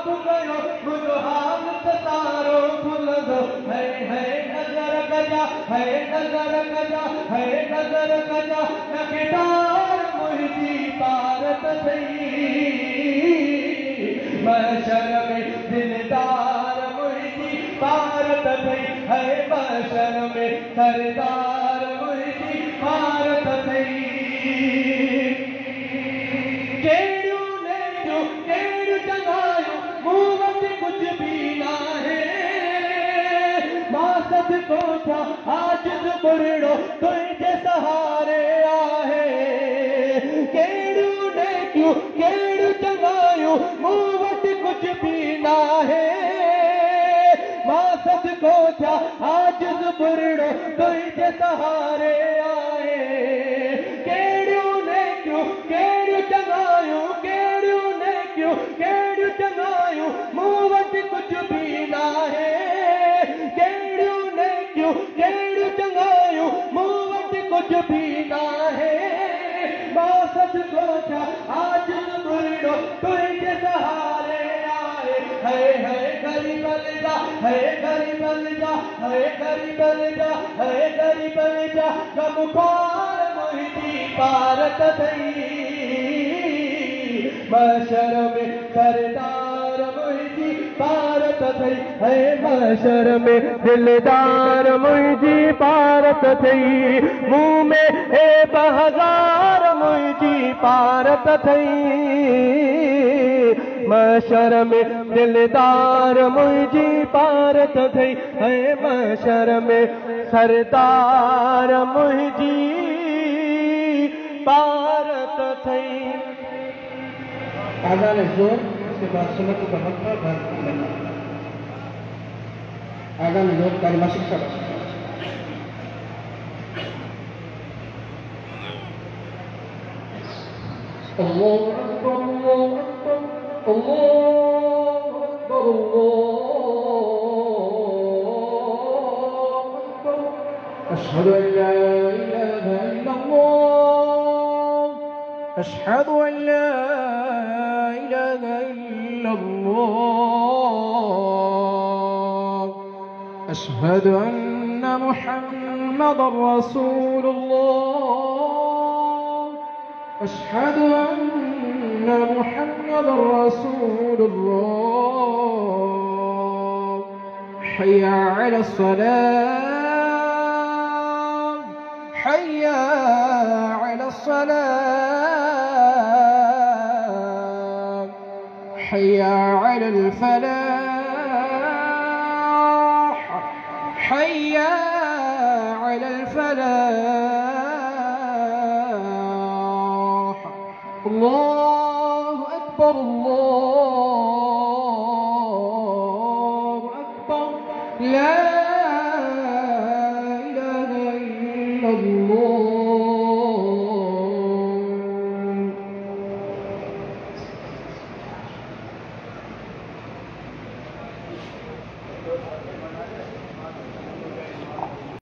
आप गयो मुझो हालत सारो भूल दो है नजर कजा है नजर कजा है नजर कजा नकेदार मुझी पारत थई महशर में दिलदार मुझी पारत थई है महशर में सरदार मुझी पारत थई केड़ियूं चङायूं मूं वटि कुझु बि नाहे मां सदको थिया आजिज़ बुरड़ो तुंहिंजे सहारे आहे केड़ियूं चङायूं मूं वटि कुझु बि नाहे मां सदको थिया आजिज़ बुरड़ो तुंहिंजे सहारे आहे केड़ियूं चङायूं केड़ियूं चङायूं मूं वटि कुझु बि नाहे केड़ियूं चङायूं मूं वटि कुझु बि नाहे मां सदको थिया आजिज़ बुरड़ो तुंहिंजे सहारे आहे है ग़रीब जा है ग़रीब जा है ग़रीब जा है ग़रीब जा गमख़्वार मुंहिंजी पारत थई महशर में सरदार मुझी पारत थई है महशर में दिलदार मुझी पारत थई मुंह में हे 1000 मुझी पारत थई महशर में दिलदार मुझी पारत थई है महशर में सरदार मुझी पारत थई आज़ान ज़ोर उसके बाद सुन्नत का वक्फा आज़ान ज़ोर कलिमा शिक्षा अल्लाहु अकबर अल्लाहु अकबर अल्लाहु अकबर अल्लाहु अकबर अशहदु अन ला इलाहा इल्लल्लाह अशहदु अन ला أشهد أن محمدا رسول الله أشهد أن محمدا رسول الله حي على الصلاة حي على الصلاة حي على الفلاح حي على الفلاح الله أكبر الله أكبر لا